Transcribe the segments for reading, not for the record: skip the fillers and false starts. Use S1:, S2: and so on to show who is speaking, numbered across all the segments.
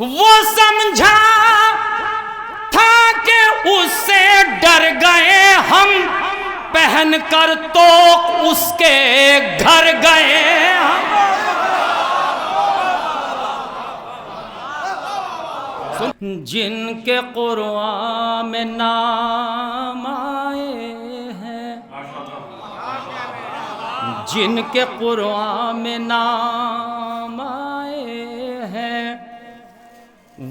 S1: وہ سمجھا تھا کہ اس سے ڈر گئے ہم، پہن کر تو اس کے گھر گئے ہم۔ جن کے قرآن میں نام آئے ہیں، جن کے قرآن میں نام آئے ہیں،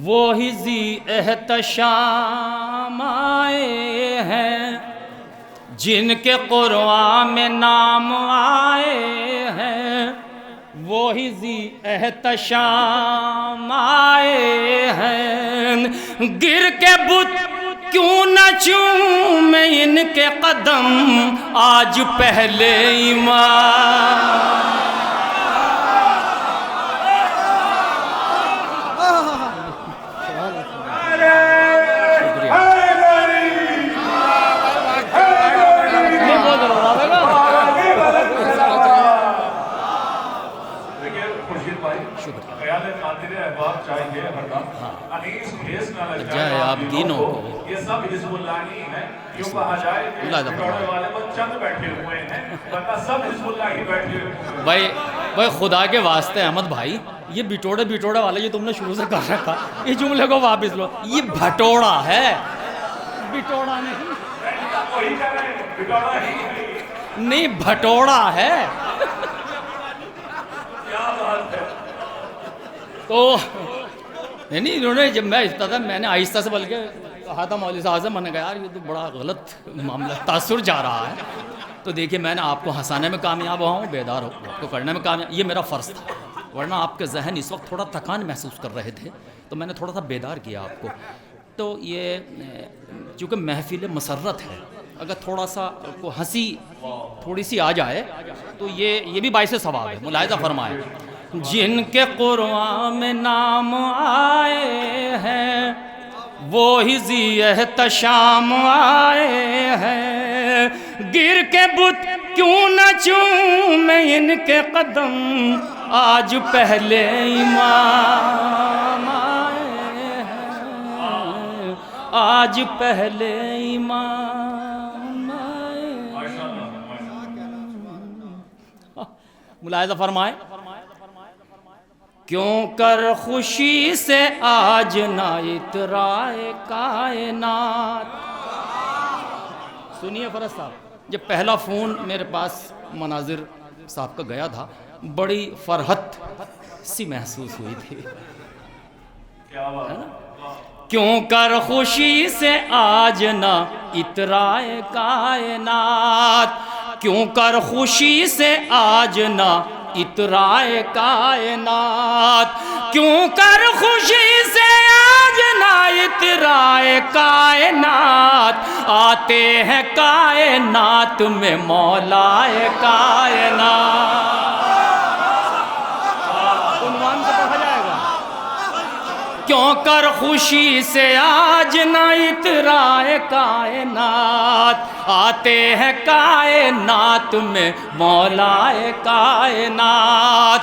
S1: وہی ذی احتشام آئے ہیں۔ جن کے قرآن میں نام آئے ہیں، وہی ذی احتشام آئے ہیں۔ گر کے بت کیوں نہ چومیں ان کے قدم، آج پہلے ایمان۔ جائے آپ دینوں کو
S2: یہ سب حزب اللہ ہی ہیں، کیوں کہا جائے کہ بٹورے والے وہ چند بیٹھے ہوئے ہیں، ورنہ سب حزب اللہ ہی بیٹھے ہوئے ہیں۔
S1: بھائی خدا کے واسطے احمد بھائی، یہ بٹوڑے والے یہ تم نے شروع سے کر رکھا، اس جملے کو واپس لو۔ یہ بھٹوڑا ہے، بٹوڑا نہیں،
S2: وہی کہہ رہے ہیں، بٹورا ہی ہے۔
S1: نہیں بھٹوڑا ہے۔
S2: کیا بات ہے۔
S1: تو نہیں انہوں نے جب میں افتتاح تھا، میں نے آہستہ سے بلکہ کہا تھا مولوی صاحب سے، میں نے کہا یار یہ تو بڑا غلط معاملہ تاثر جا رہا ہے۔ تو دیکھیے میں نے آپ کو ہنسانے میں کامیاب ہوا ہوں، بیدار آپ کو کرنے میں کامیاب، یہ میرا فرض تھا، ورنہ آپ کے ذہن اس وقت تھوڑا تھکان محسوس کر رہے تھے تو میں نے تھوڑا سا بیدار کیا آپ کو۔ تو یہ چونکہ محفل مسرت ہے، اگر تھوڑا سا کو ہنسی تھوڑی سی آ جائے تو یہ بھی باعث ثواب ہے، ملاحظہ فرمائے۔ جن کے قرآن میں نام آئے ہیں، وہی ذی احتشام آئے ہیں۔ گر کے بت کیوں نہ چومیں ان کے قدم، آج پہلے امام آئے ہیں، آج پہلے امام آئے ہیں۔ ملاحظہ فرمائے، کیوں کر خوشی سے آج نہ اترائے کائنات۔ سنیے فرز صاحب، جب پہلا فون میرے پاس مناظر صاحب کا گیا تھا، بڑی فرحت سی محسوس ہوئی تھی۔ کیوں کر خوشی سے آج نہ اترائے کائنات، کیوں کر خوشی سے آج نہ اترائے کائنات، کیوں کر خوشی سے آج نہ اترائے کائنات، آتے ہیں کائنات میں مولائے کائنات۔ عنوان سے پڑھا جائے گا، کیوں کر خوشی سے آج نہ اترائے کائنات، آتے ہیں کائنات میں مولائے کائنات۔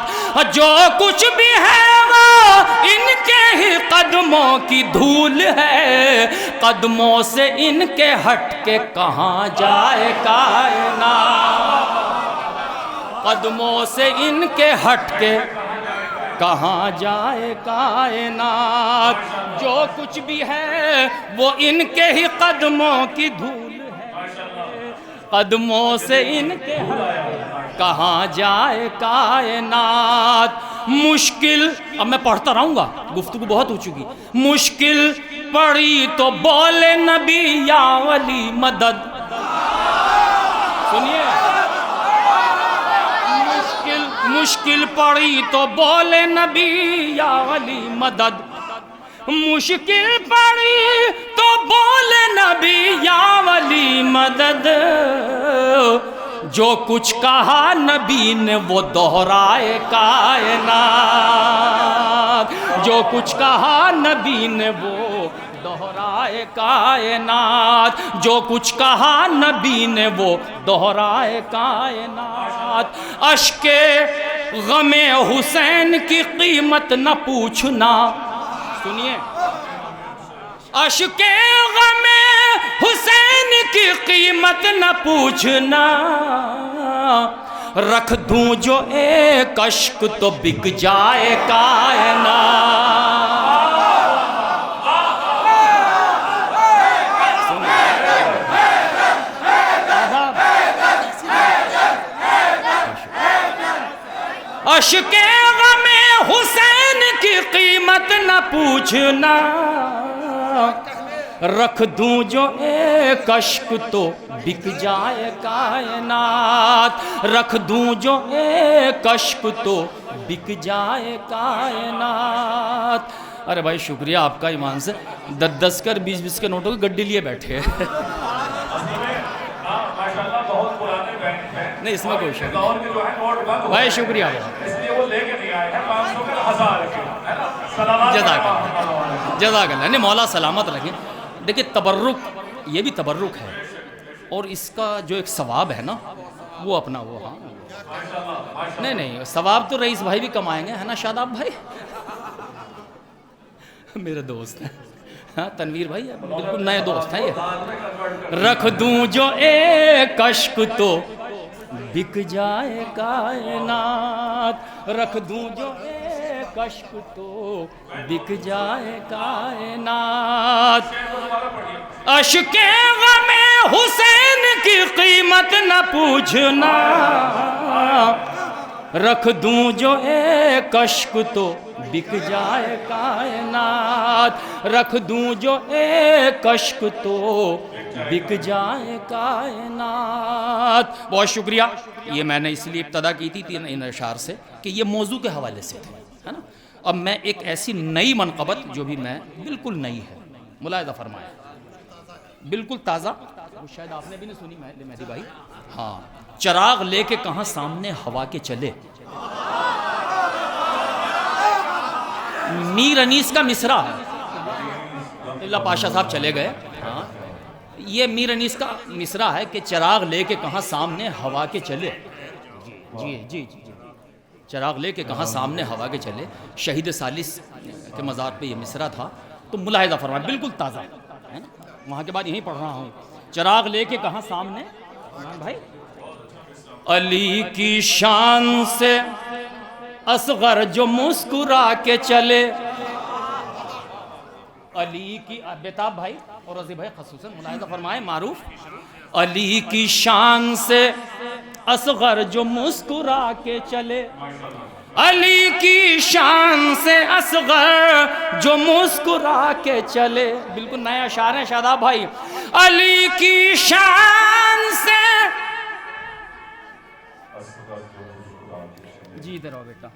S1: جو کچھ بھی ہے وہ ان کے ہی قدموں کی دھول ہے، قدموں سے ان کے ہٹ کے کہاں جائے کائنات، قدموں سے ان کے ہٹ کے کہاں جائے کائنات۔ جو کچھ بھی ہے وہ ان کے ہی قدموں کی دھول ہے، قدموں سے ان کے کہاں جائے کائنات۔ مشکل، اب میں پڑھتا رہوں گا، گفتگو بہت ہو چکی۔ مشکل پڑی تو بولے نبی یا ولی مدد۔ سنیے، مشکل پڑی تو بولے نبی یا ولی مدد، مشکل پڑی تو بولے نبی یا ولی مدد۔ جو کچھ کہا نبی نے وہ دہرائے کائنات، جو کچھ کہا نبی نے وہ دہرائے کائنات، جو کچھ کہا نبی نے وہ دہرائے کائنات۔ اشک غم حسین کی قیمت نہ پوچھنا، سنیے، عشق غم حسین کی قیمت نہ پوچھنا، رکھ دوں جو ایک اشک تو بک جائے کائنات۔ عشق غم حسین کی قیمت نہ پوچھنا، رکھ دوں جو ایک اشک تو بک جائے کائنات، رکھ دوں جو ایک اشک تو بک جائے کائنات۔ ارے بھائی شکریہ آپ کا ایمان سے، 10 کر 20 کے نوٹوں کی گڈی لیے بیٹھے ہیں۔ نہیں اس میں کوئی شک نہیں بھائی، شکریہ جزاک اللہ۔ نہیں مولا سلامت رکھیں۔ دیکھیں تبرک، یہ بھی تبرک ہے، اور اس کا جو ایک ثواب ہے نا وہ اپنا وہ، ہاں نہیں ثواب تو رئیس بھائی بھی کمائیں گے، ہے نا شاداب بھائی؟ میرے دوست ہیں، ہاں تنویر بھائی بالکل نئے دوست ہیں یہ۔ رکھ دوں جو ایک اشک تو بک جائے کائنات، رکھ دوں جو ایک اشک تو بک جائے کائنات۔ عشق غم حسین کی قیمت نہ پوچھنا، رکھ دوں جو ایک اشک تو بک جائے کائنات، رکھ دوں جو ایک اشک تو بک جائے کائنات۔ بہت شکریہ۔ یہ میں نے اس لیے ابتدا کی تھی ان اشعار سے کہ یہ موضوع کے حوالے سے تھے، ہے نا۔ اب میں ایک ایسی نئی منقبت جو بھی میں بالکل نئی ہے، ملاحظہ فرمائیں، بالکل تازہ، شاید آپ نے بھی نہیں سنی مہدی بھائی، ہاں، چراغ لے کے کہاں سامنے ہوا کے چلے، میر انیس کا مصرع ہے، اللہ پاشا صاحب چلے گئے، ہاں یہ میر انیس کا مصرع ہے کہ چراغ لے کے کہاں سامنے ہوا کے چلے، جی چراغ لے کے کہاں سامنے ہوا کے چلے، شہید ثالث کے مزار پہ یہ مصرع تھا، تو ملاحظہ فرمائیں بالکل تازہ ہے نا، وہاں کے بعد یہیں پڑھ رہا ہوں، چراغ لے کے کہاں سامنے بھائی، علی کی شان سے اصغر جو مسکرا کے چلے، علی کی بیتاب بھائی اور رضی بھائی خصوصاً ملاحظہ فرمائیں، معروف، علی کی شان سے اصغر جو مسکرا کے چلے، علی کی شان سے اصغر جو مسکرا کے چلے، بالکل نیا اشعار ہے شاداب بھائی، علی کی شان سے، جی ادھر آؤ بیٹا،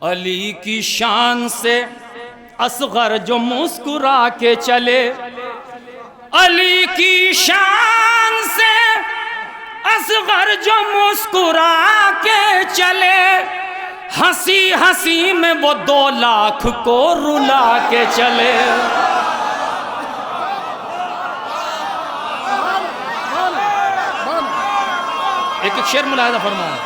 S1: علی کی شان سے اصغر جو مسکرا کے چلے، علی کی شان سے اصغر جو مسکرا کے چلے، ہنسی ہنسی میں وہ 2 لاکھ کو رلا کے چلے۔ ایک شعر ملاحظہ فرمائیں،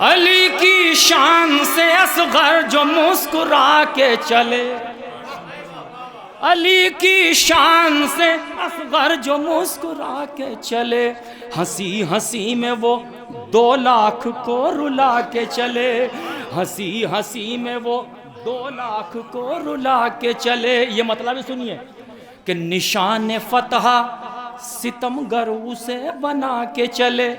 S1: علی کی شان سے اصغر جو مسکرا کے چلے، علی کی شان سے اصغر جو مسکرا کے چلے، ہنسی ہنسی میں وہ 2 لاکھ کو رلا کے چلے، ہنسی ہنسی میں وہ 2 لاکھ کو رلا کے چلے۔ یہ مطلب سنیے کہ نشان فتح ستم گر اسے بنا کے چلے،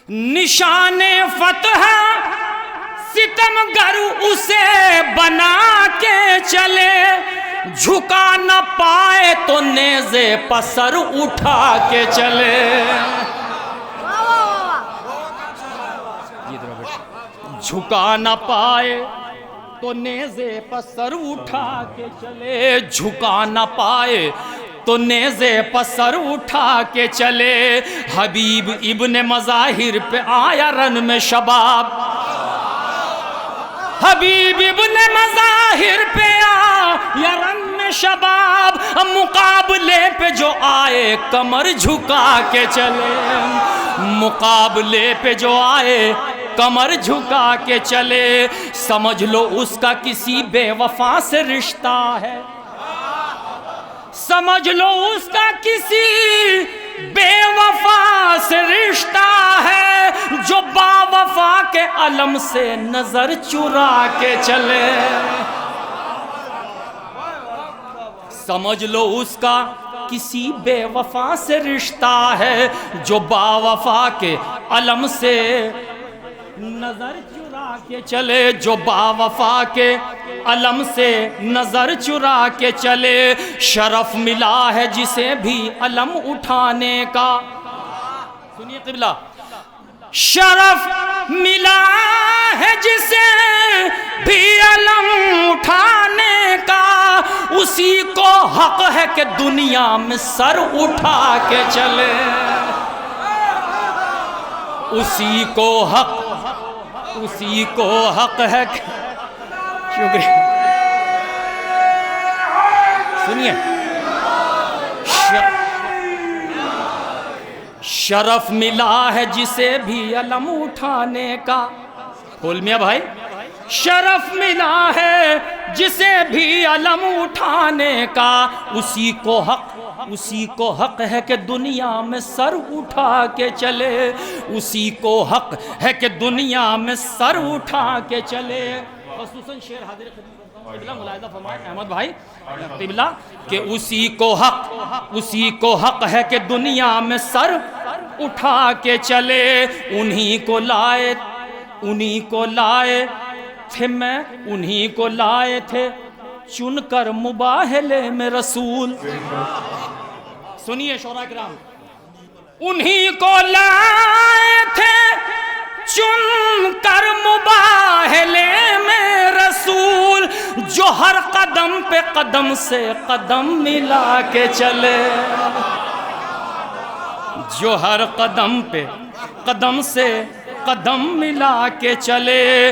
S1: نشان فتح ستم گر اسے بنا کے چلے، جھکا نہ پائے تو نیزے پسر اٹھا کے چلے، جھکا نہ پائے تو نیزے پسر اٹھا کے چلے، جھکا نہ پائے تو نیزے پسر اٹھا کے چلے، حبیب ابن مظاہر پہ آیا رن میں شباب، حبیب ابن مظاہر پہ آیا رن میں شباب، مقابلے پہ جو آئے کمر جھکا کے چلے، مقابلے پہ جو آئے کمر جھکا کے چلے، سمجھ لو اس کا کسی بے وفا سے رشتہ ہے، سمجھ لو اس کا کسی بے وفا سے رشتہ ہے، جو با وفا کے علم سے نظر چرا کے چلے، سمجھ لو اس کا کسی بے وفا سے رشتہ ہے، جو با وفا کے علم سے نظر چرا کے چلے، جو با وفا کے علم سے نظر چرا کے چلے، شرف ملا ہے جسے بھی علم اٹھانے کا، سنیے قبلہ، شرف ملا ہے جسے بھی علم اٹھانے کا، اسی کو حق ہے کہ دنیا میں سر اٹھا کے چلے، اسی کو حق ہے کہ شکریہ، سنیے، شرف ملا ہے جسے بھی علم اٹھانے کا، کھول میاں بھائی، شرف ملا ہے جسے بھی علم اٹھانے کا، اسی کو حق ہے کہ دنیا میں سر اٹھا کے چلے، اسی کو حق ہے کہ دنیا میں سر اٹھا کے چلے، خصوصاً شعر حاضر قبلہ ملاحظہ فرمائے احمد بھائی قبلہ کہ اسی کو حق ہے کہ دنیا میں سر اٹھا کے چلے، انہی کو لائے تھے چن کر مباہلے میں رسول، سنیے شعراء کرام، انہی کو لائے تھے چن کر مباہلے میں رسول، جو ہر قدم پہ قدم سے قدم ملا کے چلے، جو ہر قدم پہ قدم سے قدم ملا کے چلے،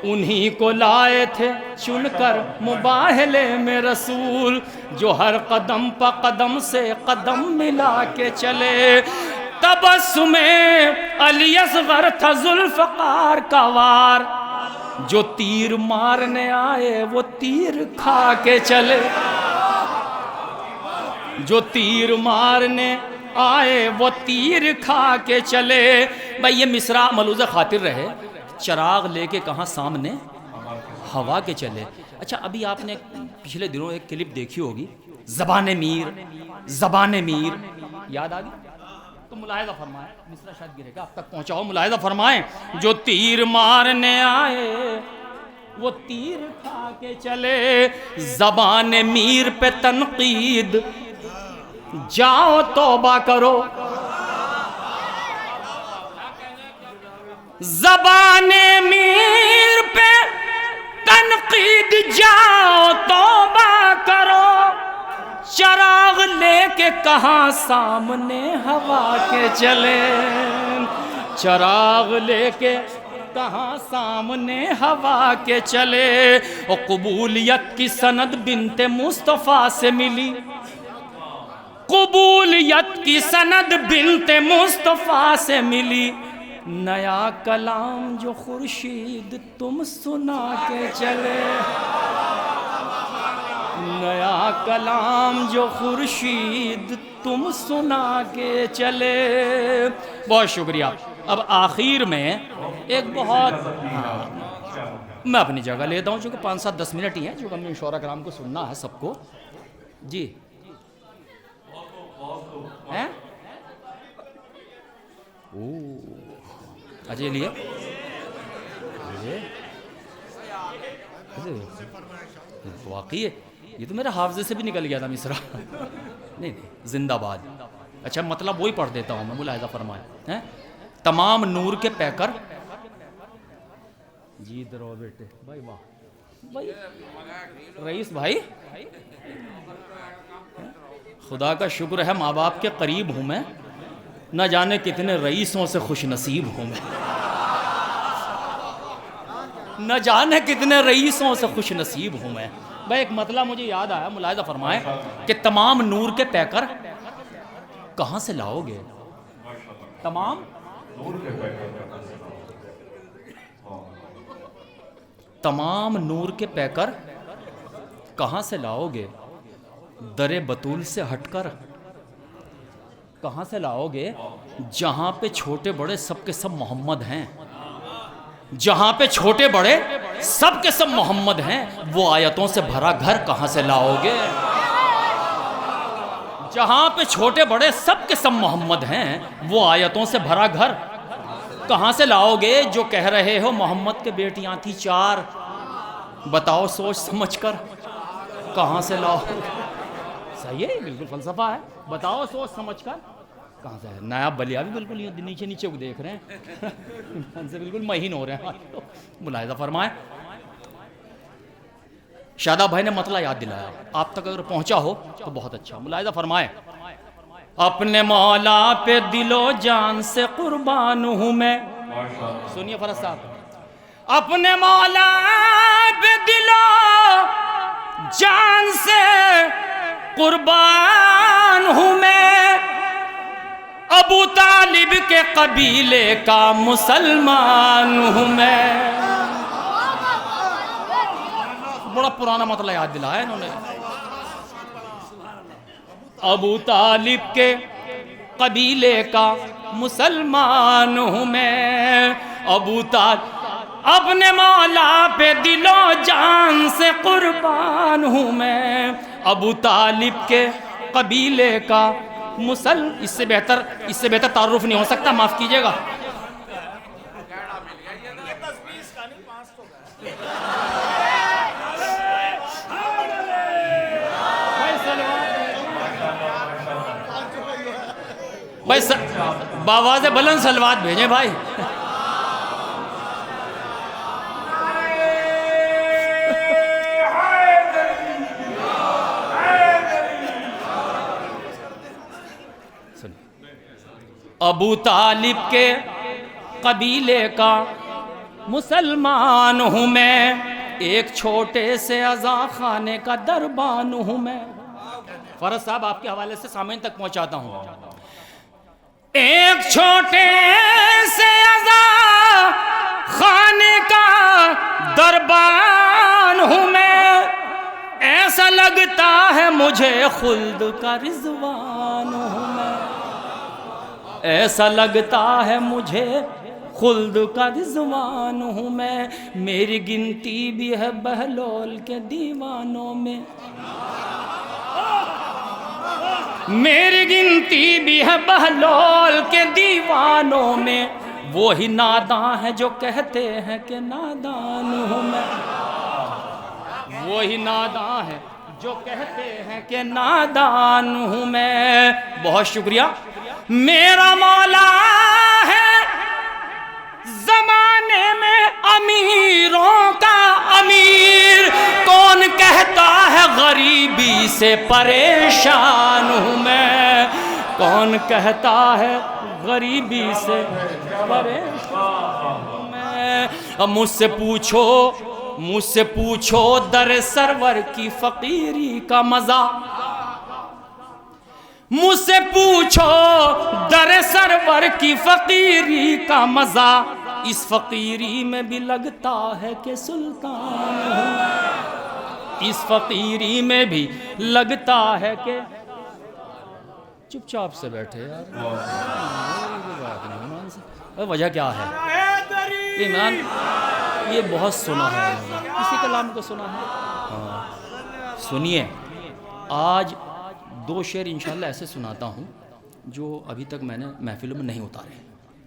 S1: انہی کو لائے تھے چن کر مباہلے میں رسول، جو ہر قدم پہ قدم سے قدم ملا کے چلے، تبسم علی اصغر تھا ذوالفقار کا وار، جو تیر مارنے آئے وہ تیر کھا کے چلے، جو تیر مارنے آئے وہ تیر کھا کے چلے، بھائی یہ مصرع ملوز خاطر رہے، چراغ لے کے کہاں سامنے ہوا کے چلے۔ اچھا ابھی آپ نے پچھلے دنوں ایک کلپ دیکھی ہوگی، زبان میر یاد آ گئی تو ملاحظہ فرمائیں، مصرع شاید گرے گا، آپ تک پہنچاؤ، ملاحظہ فرمائیں، جو تیر مارنے آئے وہ تیر کھا کے چلے، زبان میر پہ تنقید جاؤ توبہ کرو، زبان میر پہ تنقید جاؤ توبہ کرو، چراغ لے کے کہاں سامنے ہوا کے چلے، چراغ لے کے کہاں سامنے ہوا کے چلے، اور قبولیت کی سند بنت مصطفیٰ سے ملی، قبولیت کی سند بنت مصطفیٰ سے ملی، نیا کلام جو خورشید تم سنا کے چلے، نیا کلام جو خورشید تم سنا کے چلے۔ بہت شکریہ۔ اب آخر میں ایک بہت میں اپنی جگہ لیتا ہوں چونکہ 5-7-10 منٹ ہی ہیں جو ہم نے شعراء کرام کو سننا ہے سب کو، جی ہیں اجے لیے واقعی ہے، یہ تو میرے حافظے سے بھی نکل گیا تھا مصرع، نہیں زندہ باد۔ اچھا مطلب وہی پڑھ دیتا ہوں میں، ملاحظہ فرمائیں، تمام نور کے پیکر، جی درو بیٹے بھائی، واہ بھائی رئیس بھائی، خدا کا شکر ہے ماں باپ کے قریب ہوں میں، نہ جانے کتنے رئیسوں سے خوش نصیب ہوں میں، نہ جانے کتنے رئیسوں سے خوش نصیب ہوں میں۔ بھائی ایک مطلب مجھے یاد آیا، ملاحظہ فرمائیں کہ تمام نور کے پیکر کہاں سے لاؤ گے؟ تمام
S2: نور کے پیکر کہاں سے لاؤ گے؟
S1: تمام نور کے پیکر کہاں سے لاؤ گے؟ در بطول سے ہٹ کر کہاں سے لاؤ گے؟ جہاں پہ چھوٹے بڑے سب کے سب محمد ہیں، جہاں پہ چھوٹے بڑے سب کے سب محمد ہیں، وہ آیتوں سے بھرا گھر کہاں سے لاؤ گے؟ جہاں پہ چھوٹے بڑے سب کے سب محمد ہیں، وہ آیتوں سے بھرا گھر کہاں سے لاؤ گے؟ جو کہہ رہے ہو محمد کے بیٹیاں تھی 4، بتاؤ سوچ سمجھ کر کہاں سے لاؤ گے؟ صحیح ہے، بالکل فلسفہ ہے، بتاؤ سوچ سمجھ کر کہاں سے ہے؟ نایاب بلیا بھی بالکل نیچے نیچے کو دیکھ رہے ہیں، ان سے بالکل مہین ہو رہے ہیں، ملاحظہ فرمائیں۔ شاداب بھائی نے مطلع یاد دلایا، آپ تک اگر پہنچا ہو تو بہت اچھا، ملاحظہ فرمائیں۔ اپنے مولا پہ دل و جان سے قربان ہوں میں، سنیے فرز صاحب، اپنے مولا پہ دل و جان سے قربان ہوں میں، ابو طالب کے قبیلے کا مسلمان ہوں میں۔ بڑا پرانا مطلب یاد دلایا انہوں نے، ابو طالب کے قبیلے کا مسلمان ہوں میں، ابو طالب اپنے مولا پہ دل و جان سے قربان ہوں میں، ابو طالب کے قبیلے کا اس سے بہتر تعارف نہیں ہو سکتا، معاف کیجئے گا۔ بھائی باواز بلند سلوات بھیجیں بھائی۔ ابو طالب کے قبیلے کا مسلمان ہوں میں، ایک چھوٹے سے عزا خانے کا دربان ہوں میں۔ فرز صاحب آپ کے حوالے سے سامعین تک پہنچاتا ہوں۔ ایک چھوٹے سے عزا خانے کا دربان ہوں میں، ایسا لگتا ہے مجھے خلد کا رضوان ہوں میں، ایسا لگتا ہے مجھے خلد کا رضوان ہوں میں، میری گنتی بھی ہے بہلول کے دیوانوں میں، میری گنتی بھی ہے بہلول کے دیوانوں میں، وہی ناداں ہے جو کہتے ہیں کہ نادان ہوں میں، وہی ناداں ہے جو کہتے ہیں کہ نادان ہوں میں۔ بہت شکریہ۔ میرا مولا ہے زمانے میں امیروں کا امیر، کون کہتا ہے غریبی سے پریشان ہوں میں، کون کہتا ہے غریبی سے پریشان ہوں میں۔ مجھ سے پوچھو در سرور کی فقیری کا مزہ، مجھ سے پوچھو در سرور کی فقیری کا مزہ، اس فقیری میں بھی لگتا ہے کہ سلطان ہوں، اس فقیری میں بھی لگتا ہے کہ چپ چاپ سے بیٹھے یار، وجہ کیا ہے؟ ایمان یہ بہت سنا ہے، کسی کلام کو سنا ہے؟ سنیے، آج 2 شعر انشاءاللہ ایسے سناتا ہوں جو ابھی تک میں نے محفلوں میں نہیں اتارے،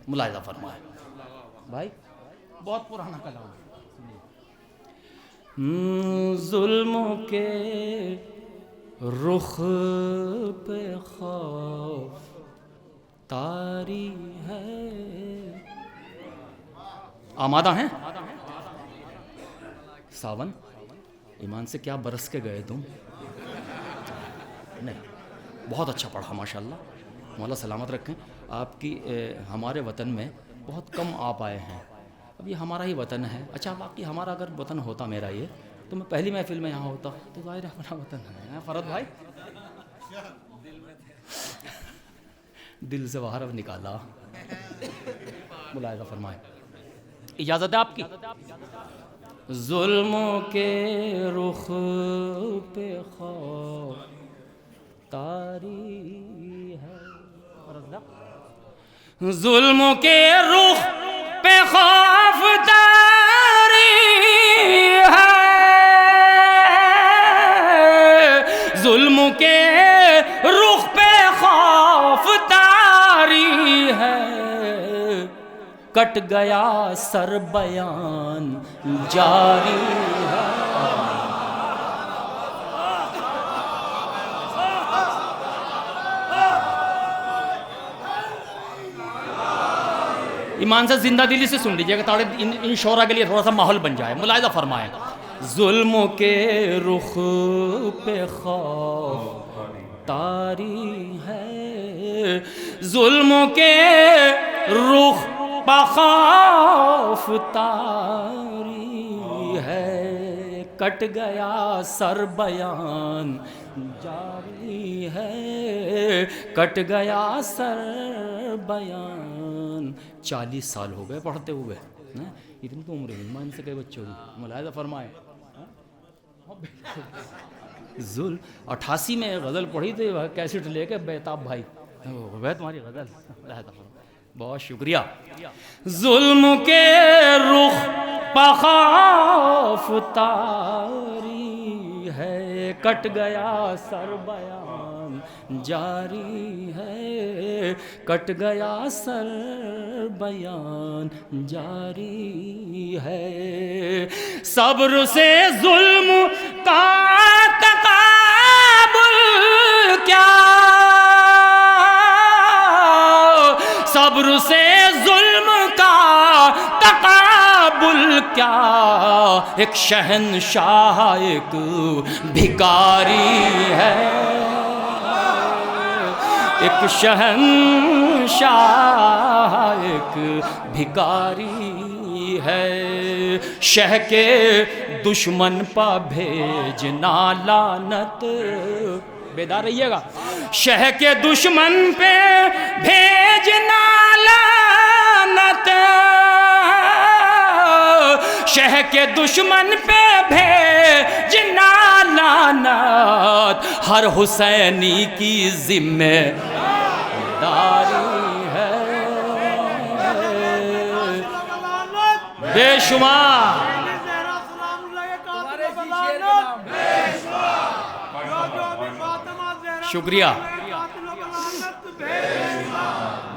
S1: ملاحظہ فرمائے بھائی، بہت پرانا کلام ہے۔ ظلم کے رخ پہ خوف تاری ہے، آمادہ ہیں؟ ساون ایمان سے کیا برس کے گئے تم؟ نہیں، بہت اچھا پڑھا ماشاءاللہ، مولا سلامت رکھیں آپ کی۔ ہمارے وطن میں بہت کم آپ آئے ہیں، اب یہ ہمارا ہی وطن ہے۔ اچھا واقعی ہمارا اگر وطن ہوتا میرا یہ، تو میں پہلی محفل میں یہاں ہوتا، تو ظاہر ہے اپنا وطن ہے۔ فرد بھائی دل سے باہر اب نکالا ملاحظہ فرمائیں، اجازت ہے آپ کی؟ ظلموں کے رخ پہ خوف تاری ہے، ظلموں کے رخ پہ خوف تاری ہے، ظلموں کے رخ پہ خوف تاری ہے، کٹ گیا سر بیان جاری ہے۔ ایمان سے زندہ دلی سے سن لیجئے گا تاکہ ان شعراء کے لیے تھوڑا سا ماحول بن جائے۔ ملاحظہ فرمائیں، ظلموں کے رخ پہ خوف تاری ہے، ظلموں کے رخ پہ خوف تاری ہے، کٹ گیا سر بیان جاری ہے، کٹ گیا سر بیان۔ 40 سال ہو گئے پڑھتے ہوئے، اتنی تو عمر ہے ایمان سے کئی بچوں کی۔ ملاحظہ فرمائے، 88 میں غزل پڑھی تھی کیسٹ لے کے بیتاب بھائی، وہ تمہاری غزل۔ بہت شکریہ۔ ظلم کے رخ پہ خوف تاری ہے، کٹ گیا سر بیان جاری ہے، کٹ گیا سر بیان جاری ہے، صبر سے ظلم کا تقابل کیا، صبر سے ظلم کا تقابل کیا، ایک شہنشاہ ایک بھکاری ہے، ایک شہنشاہ ایک بھکاری ہے، شہ کے دشمن پہ بھیجنا لعنت، بیدار رہیے گا، شہ کے دشمن پہ بھیجنا لعنت، شہ کے دشمن پہ بھیجنا لعنت، ہر حسینی کی ذمہ داری ہے، بے شمار۔ شکریہ۔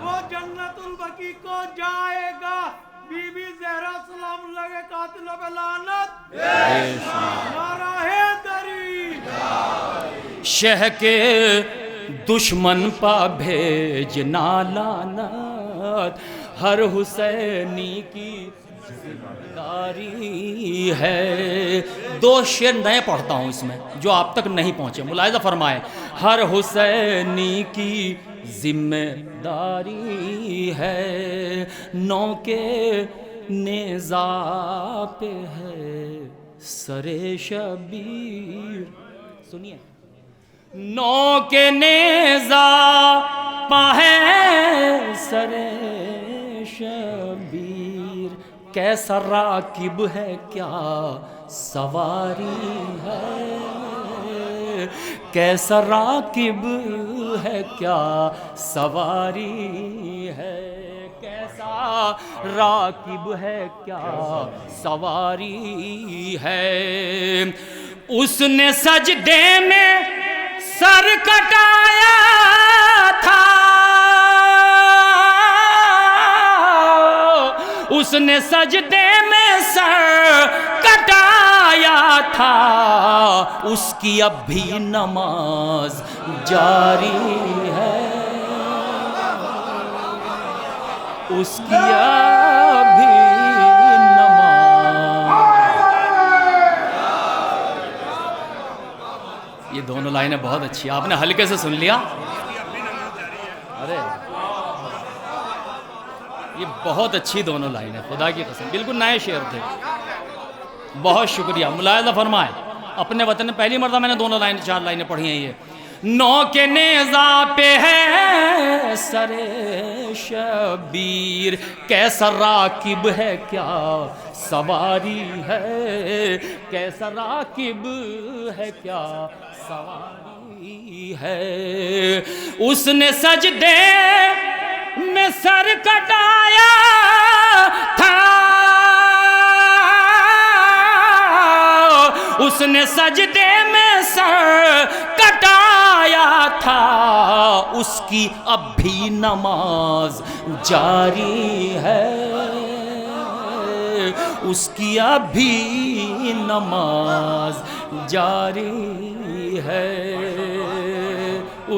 S3: وہ جنت البقیع کو جائے گا، بی بی زہرا سلام اللہ کے قاتلوں پہ لعنت، نعرہ حیدری۔
S1: شہ کے دشمن پہ بھیجنا لعنت، ہر حسینی کی داری ہے۔ 2 شعر نئے پڑھتا ہوں اس میں جو آپ تک نہیں پہنچے، ملاحظہ فرمائیں، ہر حسینی کی ذمہ داری ہے، نو کے نیزہ پہ ہے سر شبیر، سنیے، نو کے نیزہ پہ ہے سر شبیر، کیسا راکب ہے کیا سواری ہے، کیسا راکب ہے کیا سواری ہے، کیسا راکب ہے کیا سواری ہے، اس نے سجدے میں سر کٹایا تھا، اس نے سجدے میں سر کٹایا تھا، اس کی اب بھی نماز جاری ہے، اس کی اب بھی نماز۔ یہ دونوں لائنیں بہت اچھی، آپ نے ہلکے سے سن لیا، ارے یہ بہت اچھی دونوں لائنیں، خدا کی قسم بالکل نئے شعر تھے، بہت شکریہ۔ ملاحظہ فرمائیں، اپنے وطن میں پہلی مرتبہ میں نے دونوں لائنیں 4 لائنیں پڑھی ہیں۔ یہ نو کے نیزہ پہ ہے سرے شبیر، کیسا راکب ہے کیا سواری ہے، کیسا راکب ہے کیا سواری ہے، اس نے سجدے میں سر کٹایا تھا، اس نے سجدے میں سر کٹایا تھا، اس کی اب بھی نماز جاری ہے، اس کی اب بھی نماز جاری ہے،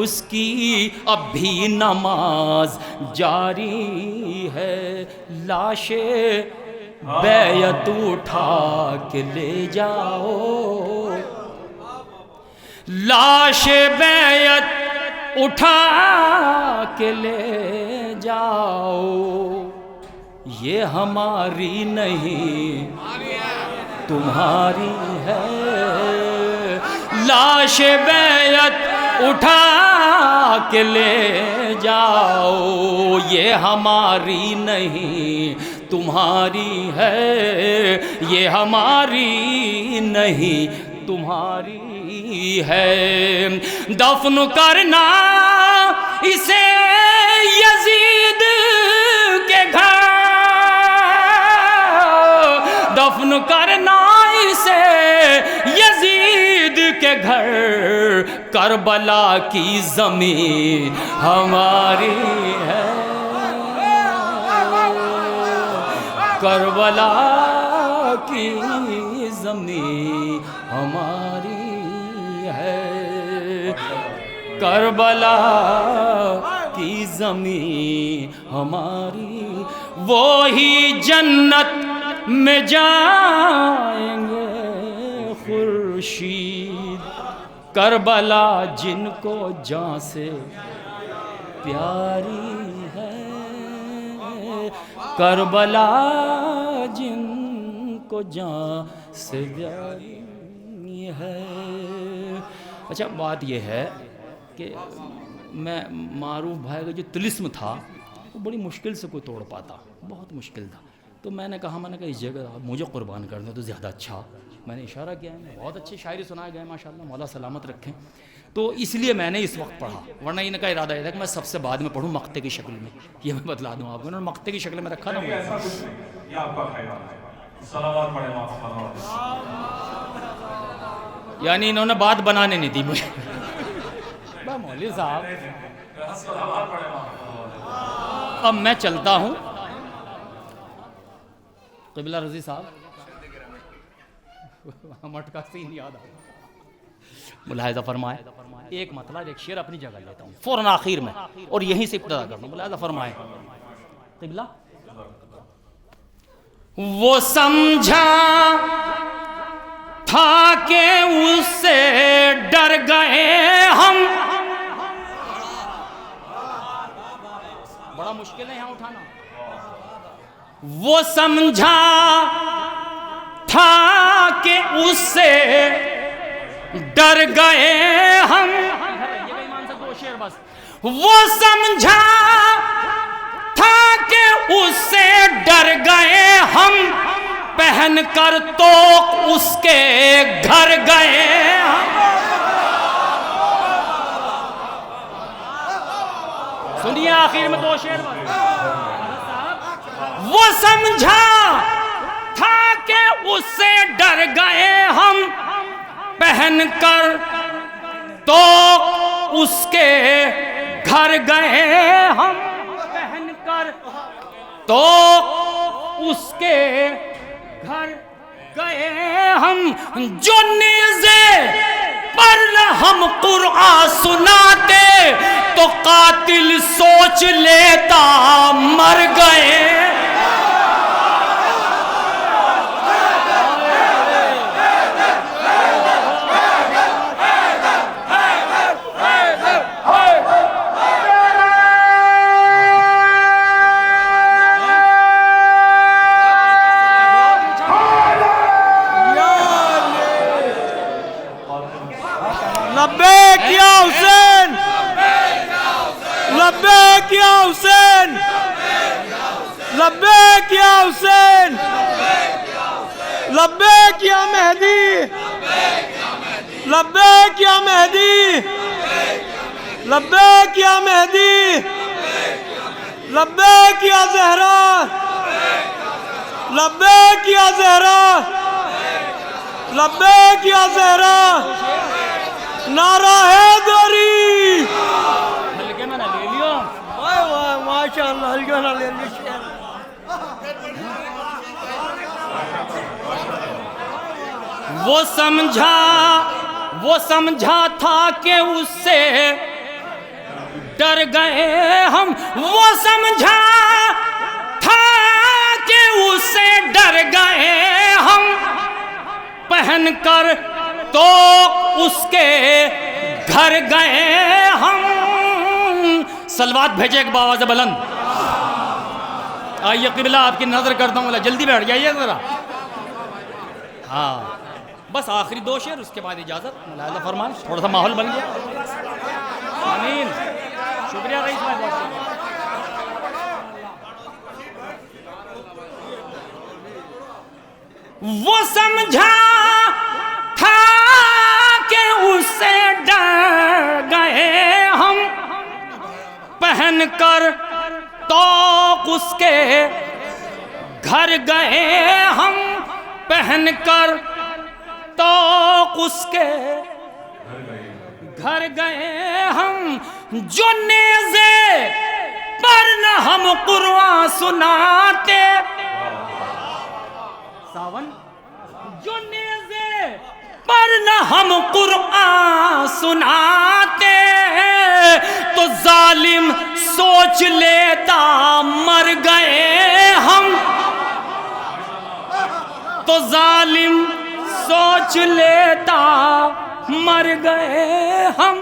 S1: اس کی اب بھی نماز جاری ہے، لاش بیعت اٹھا کے لے جاؤ، لاش بیعت اٹھا کے لے جاؤ، یہ ہماری نہیں تمہاری ہے، لاش بیعت اٹھا کے لے جاؤ، یہ ہماری نہیں تمہاری ہے، یہ ہماری نہیں تمہاری ہے، دفن کرنا اسے یزید کے گھر، دفن کرنا اسے یزید کے گھر، کربلا کی زمین ہماری ہے، کربلا کی زمین ہماری ہے، کربلا کی زمین ہماری، وہی جنت میں جائیں گے خورشید، کربلا جن کو جان سے پیاری ہے، کربلا جن کو جان سے پیاری ہے۔ اچھا بات یہ ہے کہ میں معروف بھائی کا جو طلسم تھا وہ بڑی مشکل سے کوئی توڑ پاتا، بہت مشکل تھا، تو میں نے کہا اس جگہ مجھے قربان کر دیں تو زیادہ اچھا، میں نے اشارہ کیا ہے، بہت اچھی شاعری سنائے گئے ماشاءاللہ، مولا سلامت رکھیں، تو اس لیے میں نے اس وقت پڑھا، ورنہ ان کا ارادہ یہ تھا کہ میں سب سے بعد میں پڑھوں مقطع کی شکل میں، یہ میں بتلا دوں آپ کو، انہوں نے مقطع کی شکل میں رکھا نا،
S2: ایسا کچھ نہیں، یہ آپ کا خیال ہے، صلوات پڑھیں محمد،
S1: یعنی انہوں نے بات بنانے نہیں دی مجھے، مولوی صاحب
S2: صلوات پڑھیں محمد،
S1: اب میں چلتا ہوں، قبلہ رضی صاحب مٹکا سین یاد آ ملاحظہ فرمائے، ایک مطلب ایک شعر اپنی جگہ لیتا ہوں فوراً آخر میں، اور یہیں سے ابتدا کرتا ہوں، ملاحظہ فرمائے، قبلہ وہ سمجھا تھا کہ اس سے ڈر گئے ہم، بڑا مشکل ہے یہاں اٹھانا، وہ سمجھا تھا کہ اس سے ڈر گئے ہم، وہ سمجھا تھا کہ اس سے ڈر گئے ہم، پہن کر تو اس کے گھر گئے ہم، سنیے آخر میں دو شعر، وہ سمجھا تھا کہ اس سے ڈر گئے ہم، پہن کر تو اس کے گھر گئے ہم، پہن کر تو اس کے گھر گئے ہم، جو نیزے پر ہم قرآن سناتے تو قاتل سوچ لیتا مر گئے،
S3: لبیک یا حسین، یا حسین لبیک یا مہدی لبیک یا مہدی لبیک یا مہدی لبیک یا زہرا لبیک یا زہرا لبیک یا زہرا نعرہ حیدری
S1: ہلکے میں نہ لے لیو
S3: واہ واہ ماشاءاللہ ہلکے نہ لے لی شیر
S1: وہ سمجھا تھا کہ اس سے ڈر گئے ہم وہ سمجھا تھا کہ اس سے ڈر گئے ہم پہن کر تو اس کے گھر گئے ہم سلوات بھیجے ایک باواز بلند آئیے قبلہ آپ کی نظر کرتا ہوں جلدی بیٹھ جائیے ذرا ہاں بس آخری 2 شعر اس کے بعد اجازت ملاحظہ فرمان تھوڑا سا ماحول بن گیا آمین شکریہ رئیس بھائی بہت شکریہ وہ سمجھا تھا کہ اس سے ڈر گئے ہم پہن کر توق اس کے گھر گئے ہم پہن کر توق اس کے گھر گئے ہم جو نیزے پر نہ ہم قرآن سناتے ساون جو نیزے پر نہ ہم قرآن سناتے تو ظالم سوچ لیتا مر گئے ہم تو ظالم سوچ لیتا مر گئے ہم